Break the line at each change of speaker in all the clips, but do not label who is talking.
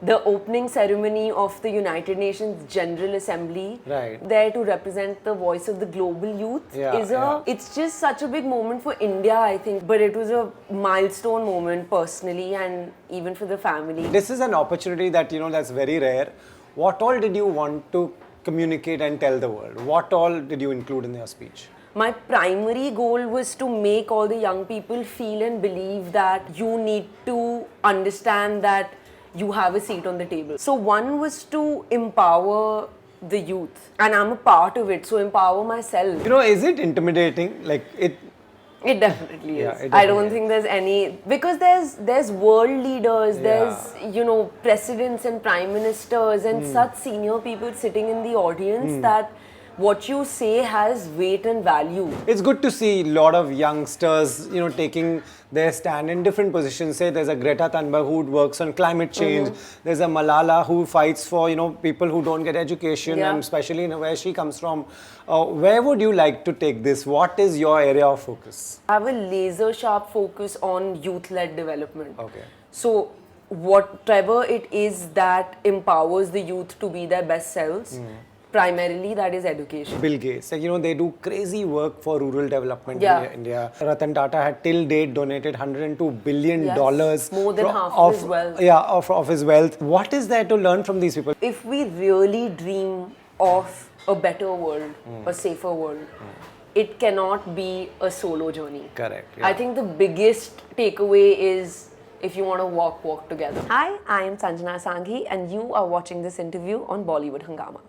The opening ceremony of the United Nations General Assembly, there to represent the voice of the global youth, it's just such a big moment for India, I think. But it was a milestone moment personally and even for the family.
This is an opportunity that, that's very rare. What all did you want to communicate and tell the world? What all did you include in your speech?
My primary goal was to make all the young people feel and believe that you need to understand that you have a seat on the table. So one was to empower the youth, and I'm a part of it, so empower myself.
Is it intimidating?
It definitely is. I don't think there's any, because there's world leaders, there's presidents and prime ministers and such senior people sitting in the audience that what you say has weight and value.
It's good to see a lot of youngsters, taking their stand in different positions. Say there's a Greta Thunberg who works on climate change. There's a Malala who fights for, people who don't get education, and especially where she comes from. Where would you like to take this? What is your area of focus?
I have a laser sharp focus on youth-led development.
Okay.
So whatever it is that empowers the youth to be their best selves, primarily that is education.
Bill Gates, they do crazy work for rural development in India. Ratan Tata had till date donated $102 billion.
More than half of his wealth.
Yeah, of his wealth. What is there to learn from these people?
If we really dream of a better world, a safer world, it cannot be a solo journey.
Correct.
I think the biggest takeaway is, if you want to walk together. Hi, I am Sanjana Sanghi and you are watching this interview on Bollywood Hungama.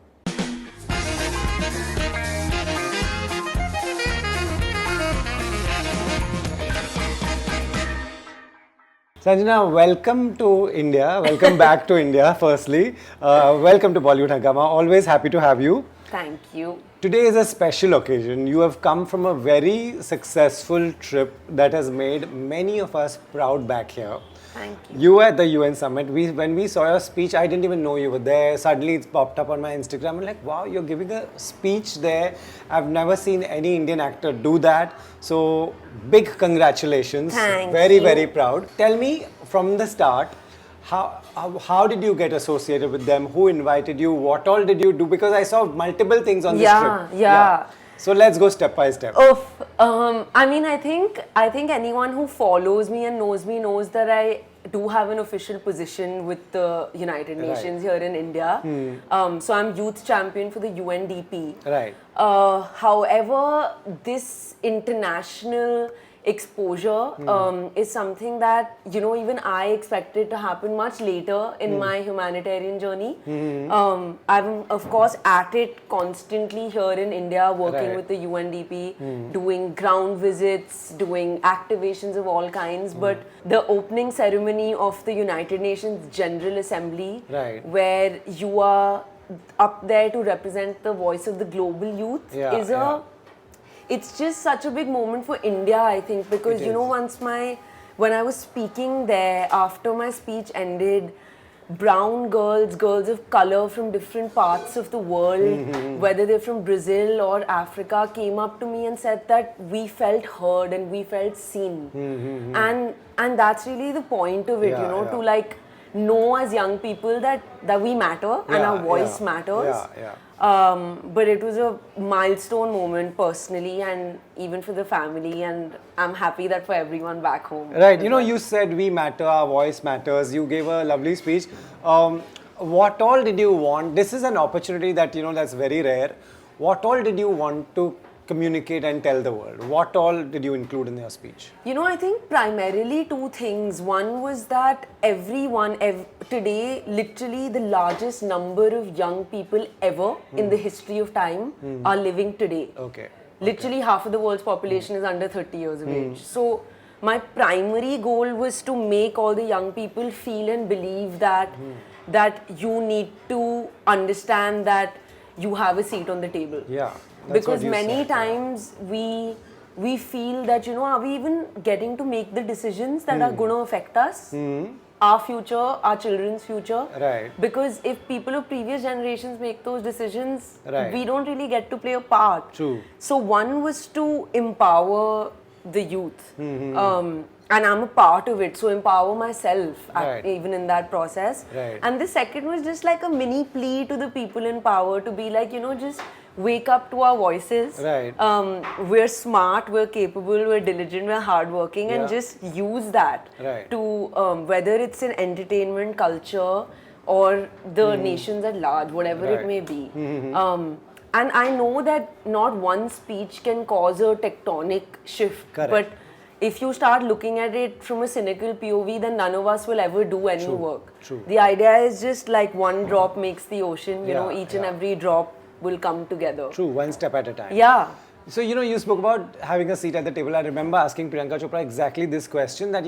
Sanjana, welcome to India. Welcome back to India, firstly. Welcome to Bollywood Hungama. Always happy to have you.
Thank you.
Today is a special occasion. You have come from a very successful trip that has made many of us proud back here.
Thank you.
You were at the UN summit. When we saw your speech, I didn't even know you were there. Suddenly it's popped up on my Instagram. I'm like, wow, you're giving a speech there. I've never seen any Indian actor do that. So big congratulations.
Thank
very,
you.
very proud. Tell me from the start, how did you get associated with them? Who invited you? What all did you do? Because I saw multiple things on this trip.
Yeah.
So let's go step by step.
I think anyone who follows me and knows me knows that I do have an official position with the United Nations here in India. So I'm youth champion for the UNDP.
Right.
However, this international exposure is something that even I expected to happen much later in my humanitarian journey. I'm of course at it constantly here in India, working with the UNDP, doing ground visits, doing activations of all kinds. But the opening ceremony of the United Nations General Assembly, where you are up there to represent the voice of the global youth, it's just such a big moment for India, I think, because when I was speaking there, after my speech ended, brown girls of color from different parts of the world, whether they're from Brazil or Africa, came up to me and said that we felt heard and we felt seen. And that's really the point of it, to know as young people that we matter and our voice matters. But it was a milestone moment personally and even for the family, and I'm happy that for everyone back home.
Right, you said we matter, our voice matters. You gave a lovely speech. What all did you want? This is an opportunity that, that's very rare. What all did you want to communicate and tell the world? What all did you include in your speech?
I think primarily two things. One was that today, literally the largest number of young people ever in the history of time are living today. Literally half of the world's population is under 30 years of age. So my primary goal was to make all the young people feel and believe that you need to understand that you have a seat on the table. Because many times we feel that, are we even getting to make the decisions that are going to affect us? Our future, our children's future.
Right.
Because if people of previous generations make those decisions, we don't really get to play a part.
True.
So one was to empower the youth. and I'm a part of it, so empower myself
Right.
even in that process.
Right.
And the second was just like a mini plea to the people in power to be like, just wake up to our voices.
Right.
We're smart, we're capable, we're diligent, we're hardworking, and
Yeah.
just use that
Right.
to whether it's in entertainment, culture, or the nations at large, whatever
Right.
it may be. And I know that not one speech can cause a tectonic shift,
Correct.
but if you start looking at it from a cynical POV, then none of us will ever do any work.
True.
The idea is just like one drop makes the ocean, each and
Yeah.
every drop will come together.
True, one step at a time.
Yeah.
So, you spoke about having a seat at the table. I remember asking Priyanka Chopra exactly this question that,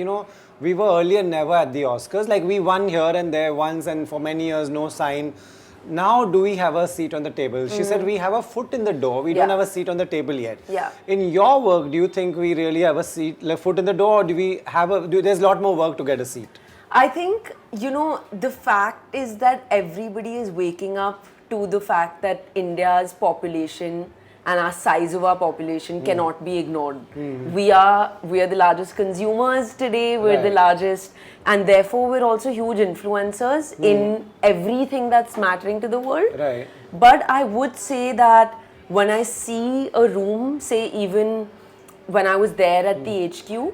we were earlier never at the Oscars. Like, we won here and there once, and for many years, no sign. Now, do we have a seat on the table? She said, we have a foot in the door. We don't have a seat on the table yet.
Yeah.
In your work, do you think we really have a seat, like foot in the door? Or do we have there's a lot more work to get a seat?
I think, the fact is that everybody is waking up to the fact that India's population and our size of our population cannot be ignored. We are the largest consumers today, we're the
Right.
largest, and therefore we're also huge influencers in everything that's mattering to the world.
Right.
But I would say that when I see a room, say even when I was there at the HQ,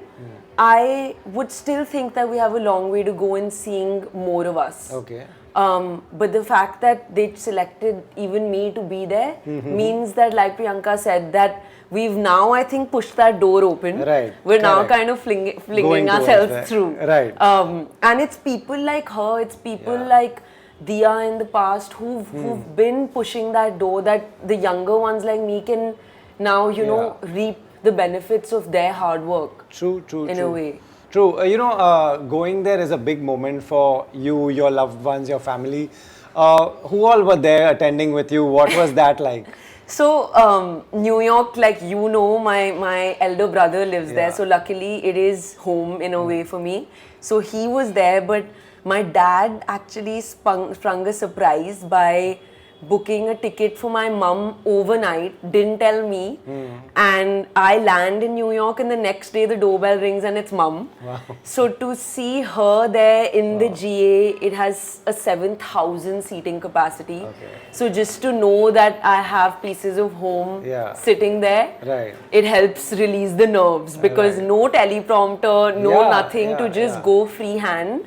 I would still think that we have a long way to go in seeing more of us.
Okay.
But the fact that they selected even me to be there means that, like Priyanka said, that we've now, I think, pushed that door open.
Right.
We're now
Correct.
kind of flinging
Going towards
ourselves
that.
through.
Right.
And it's people like her, it's people
Yeah.
like Diya in the past who've been pushing that door, that the younger ones like me can now, reap the benefits of their hard work.
True.
In a way.
True. Going there is a big moment for you, your loved ones, your family. Who all were there attending with you? What was that like?
So, New York, like my elder brother lives there.
Yeah.
So, luckily, it is home in a way for me. So, he was there, but my dad actually sprung a surprise by booking a ticket for my mum overnight, didn't tell me, and I land in New York and the next day the doorbell rings and it's mum.
Wow.
So to see her there in the GA, it has a 7,000 seating capacity.
Okay.
So just to know that I have pieces of home
Yeah.
sitting there,
Right.
it helps release the nerves because
Right.
no teleprompter, no
Yeah,
nothing, to
yeah,
just
yeah.
go freehand.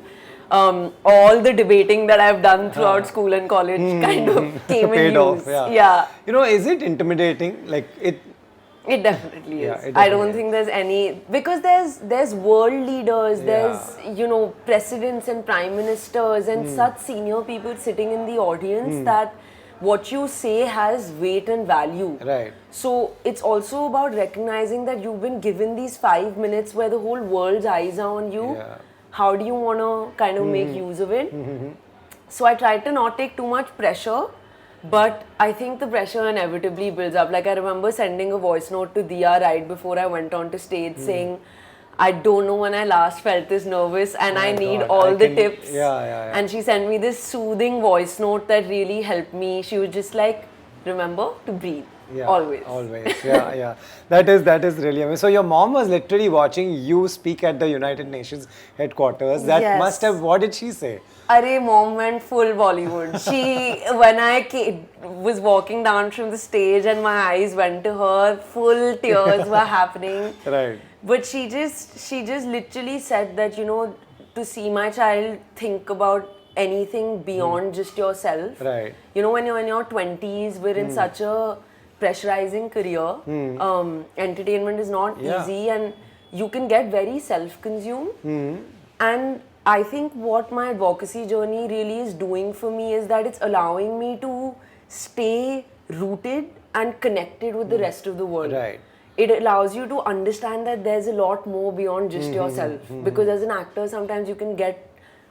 All the debating that I've done throughout school and college kind of came in
Paid off.
use.
Yeah. Is it intimidating? Like it.
It definitely
Yeah,
is.
it
I
definitely
don't
is.
think there's any, because there's world leaders, there's presidents and prime ministers and such senior people sitting in the audience that what you say has weight and value.
Right.
So it's also about recognizing that you've been given these 5 minutes where the whole world's eyes are on you.
Yeah.
How do you want to kind of make use of it? So I tried to not take too much pressure, but I think the pressure inevitably builds up. Like I remember sending a voice note to Diya right before I went on to stage saying, I don't know when I last felt this nervous and I need
God,
all
I
the
can-
tips.
Yeah.
And she sent me this soothing voice note that really helped me. She was just like, remember to breathe.
Yeah,
Always.
Yeah. That is really amazing. So your mom was literally watching you speak at the United Nations headquarters. That
Yes.
must have. What did she say?
Arey, mom went full Bollywood. When I was walking down from the stage and my eyes went to her, full tears were happening.
Right.
But she just literally said that, to see my child think about anything beyond just yourself.
Right.
When you're in your 20s, we're in such a pressurizing career. Entertainment is not
Yeah.
easy and you can get very self-consumed. And I think what my advocacy journey really is doing for me is that it's allowing me to stay rooted and connected with the rest of the world.
Right.
It allows you to understand that there's a lot more beyond just yourself. Because as an actor, sometimes you can get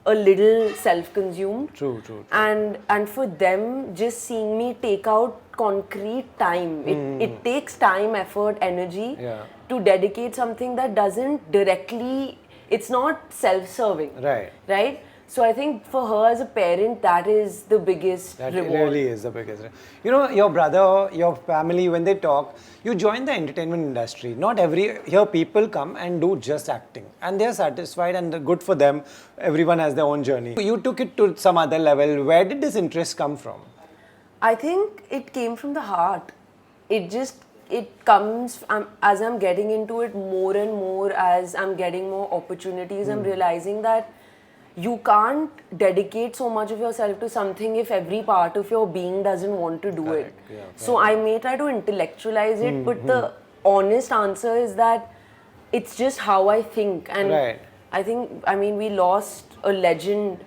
a little self-consumed.
True.
And for them, just seeing me take out concrete time, it takes time, effort, energy
Yeah.
to dedicate something that doesn't directly, it's not self-serving.
Right.
Right? So I think for her as a parent, that is the biggest
That
reward.
really is the biggest. You know, your brother, your family, when they talk, you join the entertainment industry. Not here people come and do just acting, and they're satisfied and good for them. Everyone has their own journey. You took it to some other level. Where did this interest come from?
I think it came from the heart. It comes as I'm getting into it more and more, as I'm getting more opportunities, I'm realizing that you can't dedicate so much of yourself to something if every part of your being doesn't want to do it.
Yeah,
so I may try to intellectualize it, but the honest answer is that it's just how I think. And I mean, we lost a legend,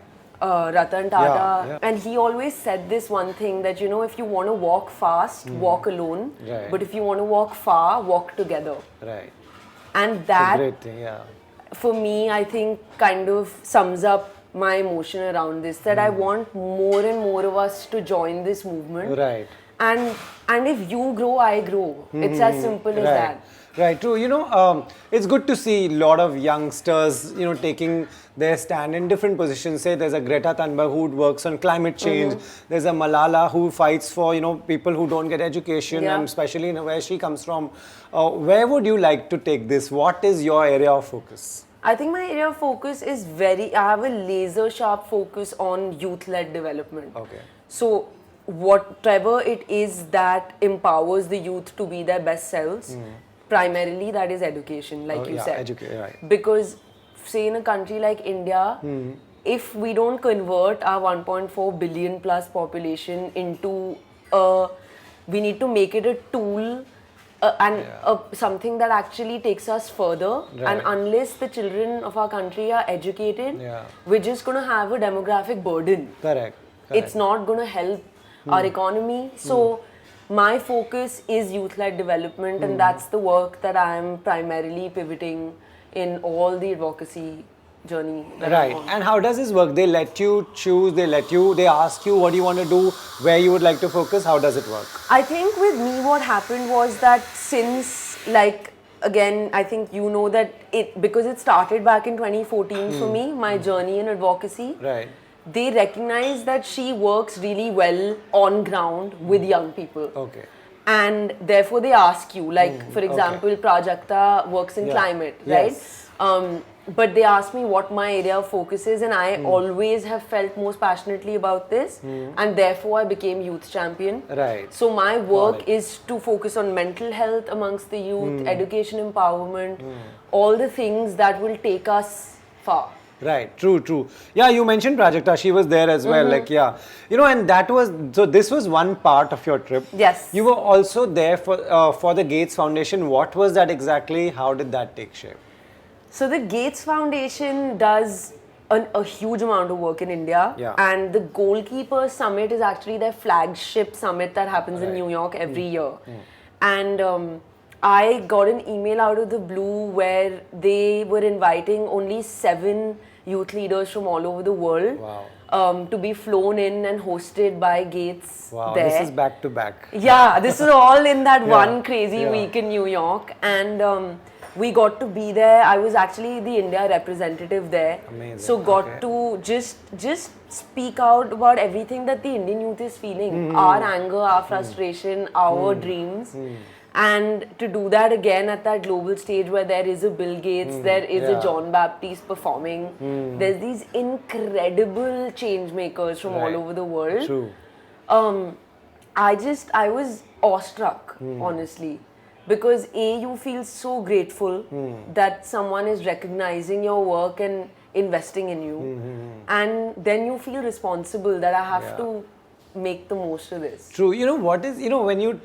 Ratan Tata, and he always said this one thing that, you know, if you want to walk fast, walk alone, but if you want to walk far, walk together.
Right.
And that,
great thing, yeah.
For me, I think kind of sums up my emotion around this, that I want more and more of us to join this movement.
Right.
And if you grow, I grow. It's as simple as that.
Right, true. You know, it's good to see a lot of youngsters, you know, taking their stand in different positions. Say there's a Greta Thunberg who works on climate change. There's a Malala who fights for, you know, people who don't get education, and especially where she comes from. Where would you like to take this? What is your area of focus?
I think my area of focus is I have a laser sharp focus on youth-led development.
Okay.
So whatever it is that empowers the youth to be their best selves, primarily that is education, like you said.
Right.
Because say in a country like India, if we don't convert our 1.4 billion plus population into we need to make it a tool something that actually takes us further. And unless the children of our country are educated, we're just going to have a demographic burden.
Correct.
It's not going to help our economy. So my focus is youth-led development, and that's the work that I'm primarily pivoting in all the advocacy journey.
Right. And how does this work? They let you choose, they ask you what do you want to do, where you would like to focus. How does it work?
I think with me what happened was that since, like, again, I think you know that because it started back in 2014 for me, my journey in advocacy.
Right.
They recognize that she works really well on ground with young people.
Okay.
And therefore they ask you, like, for example, Prajakta works in climate, right? But they ask me what my area of focus is, and I always have felt most passionately about this, and therefore I became youth champion.
Right.
So my work is to focus on mental health amongst the youth, education empowerment, all the things that will take us far.
Right, true. Yeah, you mentioned Prajakta, she was there as well, like, yeah. You know, and this was one part of your trip.
Yes.
You were also there for the Gates Foundation. What was that exactly? How did that take shape?
So the Gates Foundation does a huge amount of work in India.
Yeah.
And the Goalkeeper Summit is actually their flagship summit that happens in New York every year. And I got an email out of the blue where they were inviting only 7 youth leaders from all over the world to be flown in and hosted by Gates there.
This is back to back.
Yeah, this is all in that one crazy week in New York. And we got to be there. I was actually the India representative there.
Amazing.
So got to just speak out about everything that the Indian youth is feeling. Our anger, our frustration, our dreams. And to do that again at that global stage where there is a Bill Gates, there is a John Baptiste performing. There's these incredible change makers from all over the world.
True.
I was awestruck, honestly. Because you feel so grateful that someone is recognizing your work and investing in you. And then you feel responsible that I have to make the most of this.
True. You know, when you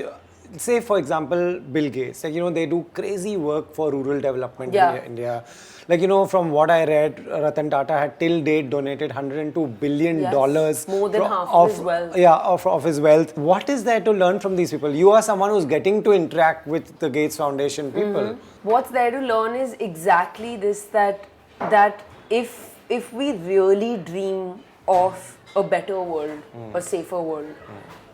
say, for example, Bill Gates, like, you know, they do crazy work for rural development in India. Like, you know, from what I read, Ratan Tata had till date donated $102 billion.
More than half of his wealth.
Yeah, of his wealth. What is there to learn from these people? You are someone who's getting to interact with the Gates Foundation people.
What's there to learn is exactly this, that if we really dream of a better world, a safer world,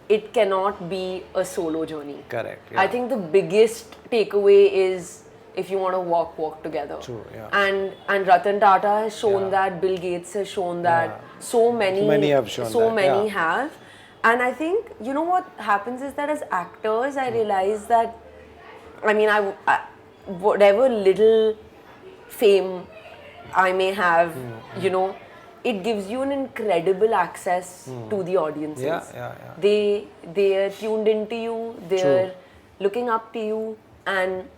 it cannot be a solo journey.
Correct.
I think the biggest takeaway is if you want to walk together.
True, yeah.
And Ratan Tata has shown that, Bill Gates has shown that, so many
have shown that,
many have. And I think, you know what happens is that as actors, I realize that, I mean, I whatever little fame I may have, you know, it gives you an incredible access to the audiences. They are tuned into you, they're looking up to you, and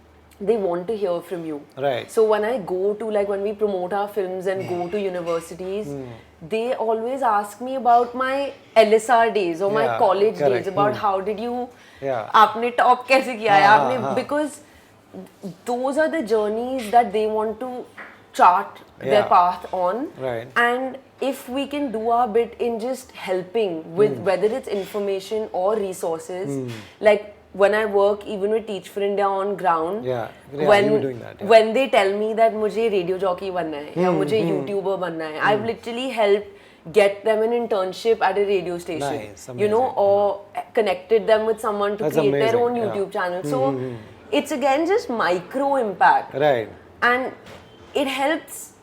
they want to hear from you.
Right.
So when I go to, like, when we promote our films and go to universities, they always ask me about my LSR days or my college days, about how did you, आपने top कैसे किया है, आपने, because those are the journeys that they want to chart their path on.
Right.
And if we can do our bit in just helping with whether it's information or resources, like when I work even with Teach for India on ground, when they tell me that मुझे radio jockey बनना है या मुझे YouTuber बनना है, I've literally helped get them an internship at a radio station, you know, or connected them with someone to create their own YouTube channel. So it's again just micro impact,
right?
And it helps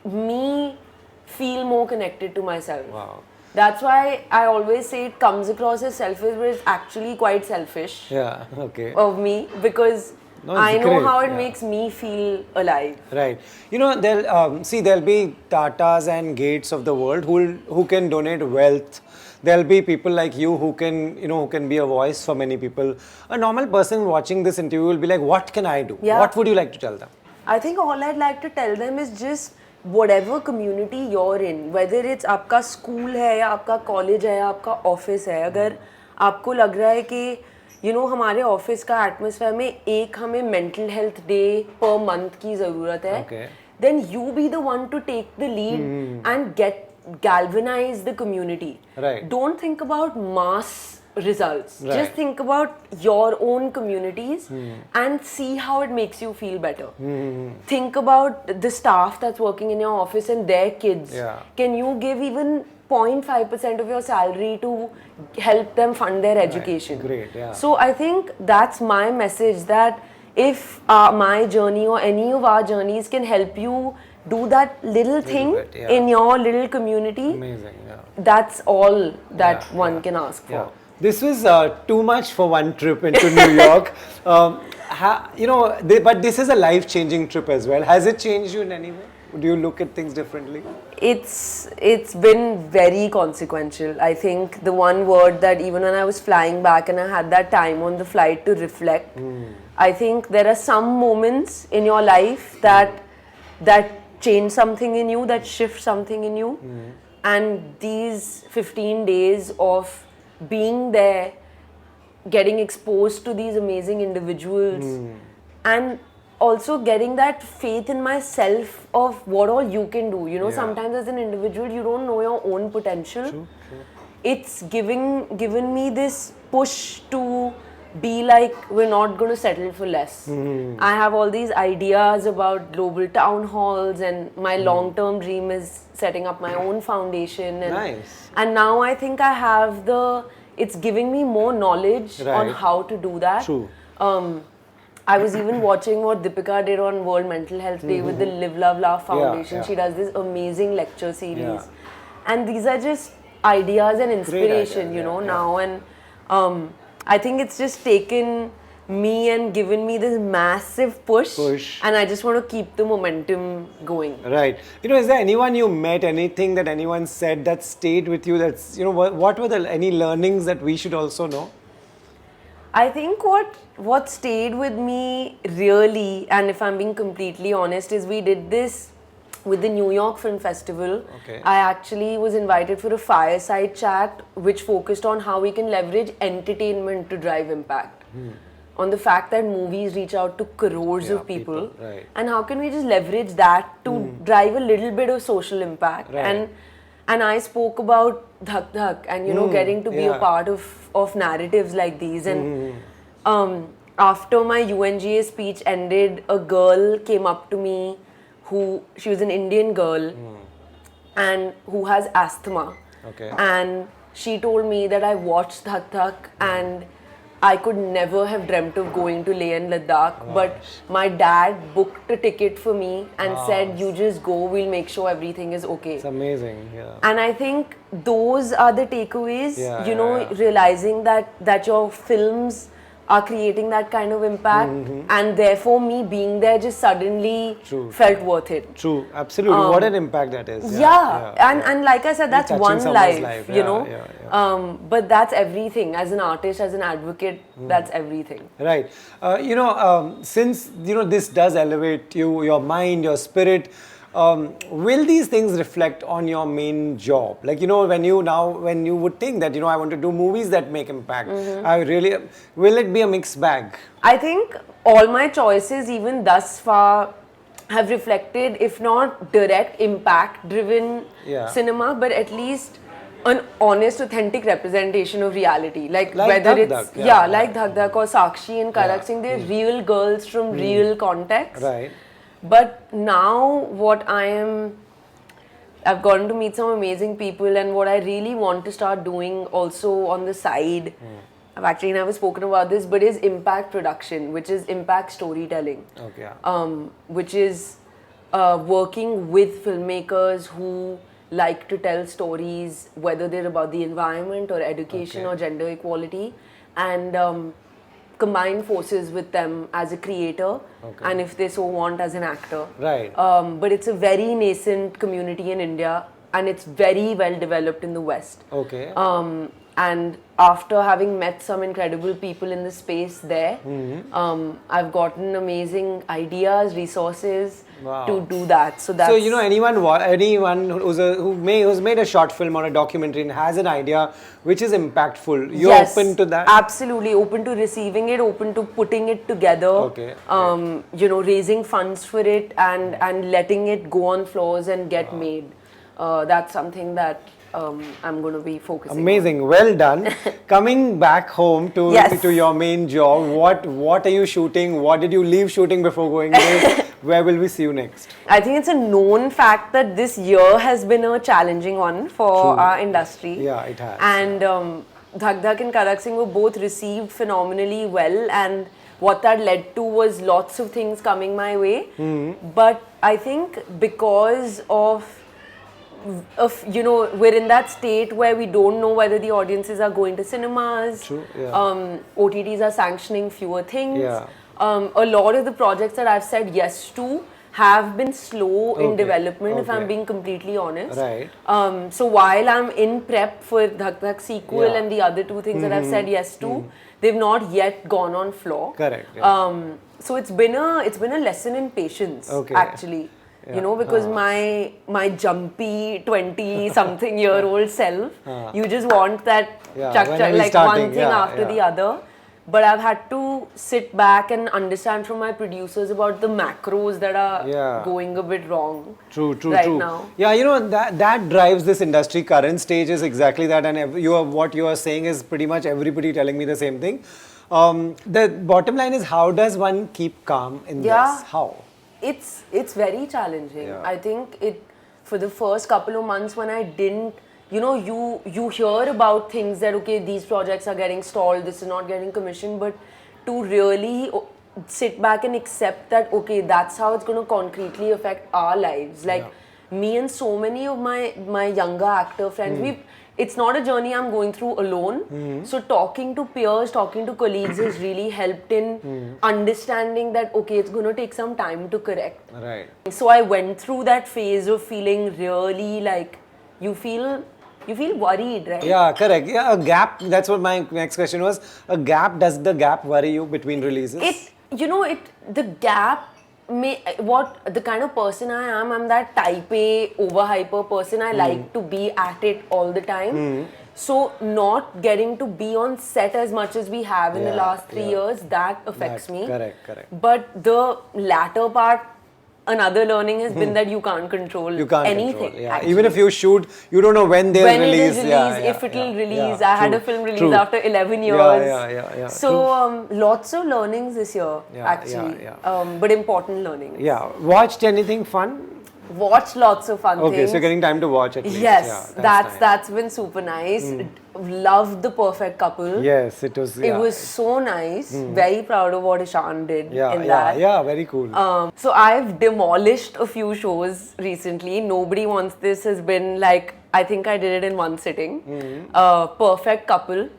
me feel more connected to myself.
Wow.
That's why I always say it comes across as selfish, but it's actually quite selfish of me, because I know how it makes me feel alive.
Right. You know, there'll be Tatas and Gates of the world who can donate wealth. There'll be people like you who can be a voice for many people. A normal person watching this interview will be like, what can I do?
Yeah.
What would you like to tell them?
I think all I'd like to tell them is just whatever community you're in, whether it's आपका school है या आपका college है या आपका office है, अगर आपको लग रहा है कि you know हमारे office का atmosphere में एक हमें mental health day per month की ज़रूरत है, then you be the one to take the lead and galvanize the community.
Right.
Don't think about mass results. Just think about your own communities and see how it makes you feel better. Think about the staff that's working in your office and their kids. Can you give even 0.5% of your salary to help them fund their education?
Great,
So I think that's my message, that if my journey or any of our journeys can help you do that little thing in your little community,
amazing,
that's all that one can ask for.
This was too much for one trip into New York. But this is a life-changing trip as well. Has it changed you in any way? Do you look at things differently?
It's been very consequential. I think the one word that even when I was flying back and I had that time on the flight to reflect, I think there are some moments in your life that change something in you, that shift something in you. And these 15 days of being there, getting exposed to these amazing individuals, and also getting that faith in myself of what all you can do. You know, sometimes as an individual, you don't know your own potential.
True.
It's given me this push to be like, we're not going to settle for less. I have all these ideas about global town halls, and my long-term dream is setting up my own foundation. And, and now I think I have it's giving me more knowledge on how to do that.
True.
I was even watching what Deepika did on World Mental Health Day with the Live, Love, Laugh Foundation. She does this amazing lecture series. And these are just ideas and inspiration, you know, now. And I think it's just taken me and given me this massive push. And I just want to keep the momentum going.
Right. You know, is there anyone you met, anything that anyone said that stayed with you, that's, you know, what were any learnings that we should also know?
I think what stayed with me really, and if I'm being completely honest, is we did this with the New York Film Festival. I actually was invited for a fireside chat which focused on how we can leverage entertainment to drive impact. On the fact that movies reach out to crores of people. And how can we just leverage that to drive a little bit of social impact. And I spoke about Dhak Dhak and, you know, getting to be a part of narratives like these. And after my UNGA speech ended, a girl came up to me she was an Indian girl and who has asthma. And she told me that I watched Dhak Dhak and I could never have dreamt of going to Leh and Ladakh, but my dad booked a ticket for me and said, "You just go. We'll make sure everything is okay."
It's amazing. Yeah.
And I think those are the takeaways.
Yeah,
you know, realizing that your films are creating that kind of impact, and therefore me being there just suddenly felt worth it.
True, absolutely. What an impact that is.
And like I said, that's one life, you know. But that's everything. As an artist, as an advocate, that's everything.
Right. Since this does elevate you, your mind, your spirit. Will these things reflect on your main job? Like, when you would think that, I want to do movies that make impact, will it be a mixed bag?
I think all my choices, even thus far, have reflected, if not direct impact-driven cinema, but at least an honest, authentic representation of reality. Like whether
Dhak
it's, like Dhak Dhak or Sakshi and Karak Singh, they're real girls from real context.
Right.
But now I've gotten to meet some amazing people, and what I really want to start doing also on the side, I've actually never spoken about this, but is impact production, which is impact storytelling.
Okay.
Which is working with filmmakers who like to tell stories, whether they're about the environment or education or gender equality, and combine forces with them as a creator and if they so want as an actor.
Right.
But it's a very nascent community in India, and it's very well developed in the West.
Okay.
And after having met some incredible people in the space there, I've gotten amazing ideas, resources to do that. So that's
anyone who's made a short film or a documentary and has an idea which is impactful, you're open to that?
Absolutely open to receiving it, open to putting it together.
Okay.
Raising funds for it and letting it go on floors and get made. That's something that I'm going to be focusing
Amazing.
on.
Well done. Coming back home to your main job, what are you shooting? What did you leave shooting before going there? Where will we see you next?
I think it's a known fact that this year has been a challenging one for our industry.
Yeah, it has.
And Dhak Dhak and Karak Singh were both received phenomenally well, and what that led to was lots of things coming my way. But I think because of we're in that state where we don't know whether the audiences are going to cinemas. OTTs are sanctioning fewer things. A lot of the projects that I've said yes to have been slow in development, if I'm being completely honest.
Right.
So while I'm in prep for Dhak Dhak sequel and the other two things that I've said yes to, they've not yet gone on floor.
Correct.
So it's been a lesson in patience, actually. Because my jumpy 20-something-year-old self, you just want that like one thing after the other. But I've had to sit back and understand from my producers about the macros that are going a bit wrong. True. Now.
Yeah, that drives this industry. Current stage is exactly that, and what you are saying is pretty much everybody telling me the same thing. The bottom line is, how does one keep calm in this? How?
It's very challenging. I think for the first couple of months when I didn't, you hear about things that, okay, these projects are getting stalled, this is not getting commissioned, but to really sit back and accept that, okay, that's how it's going to concretely affect our lives. Like me and so many of my younger actor friends, it's not a journey I'm going through alone. So talking to peers, talking to colleagues has really helped in understanding that, okay, it's going to take some time to correct.
Right.
So I went through that phase of feeling really like, you feel worried, right?
Yeah, correct. Yeah, a gap, that's what my next question was. Does the gap worry you between releases?
The gap, the kind of person I am, I'm that type A, over-hyper person. I like to be at it all the time. So not getting to be on set as much as we have in the last 3 years, that affects me.
Correct.
But the latter part, another learning has been that you can't control anything.
Even if you shoot, you don't know when they'll release.
If it'll release. I had a film release after 11 years. So lots of learnings this year, actually. But important learnings.
Yeah. Watched anything fun?
Watched lots of fun things.
Okay, so you're getting time to watch at least.
Yes, that's been super nice. loved The Perfect Couple.
Yes, it was.
It was so nice. Very proud of what Ishan did in that.
Yeah, very cool.
So I've demolished a few shows recently. Nobody Wants This has been like, I think I did it in one sitting. Perfect Couple.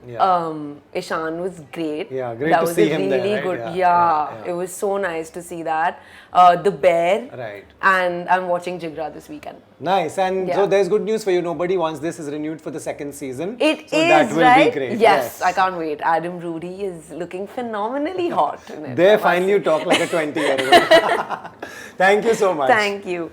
Ishan was great.
Yeah, great
that
to
was
see
a
him
really
there, right?
good.
Yeah.
It was so nice to see that. The Bear.
Right.
And I'm watching Jigra this weekend.
Nice. And so there's good news for you. Nobody Wants This is renewed for the second season.
It
so
is,
that will
right?
be great.
Yes, I can't wait. Adam Rudy is looking phenomenally hot in it.
There, finally you talk like a 20-year-old. Thank you so much.
Thank you.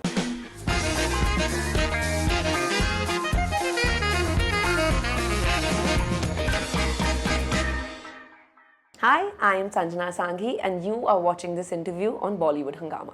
Hi, I am Sanjana Sanghi and you are watching this interview on Bollywood Hungama.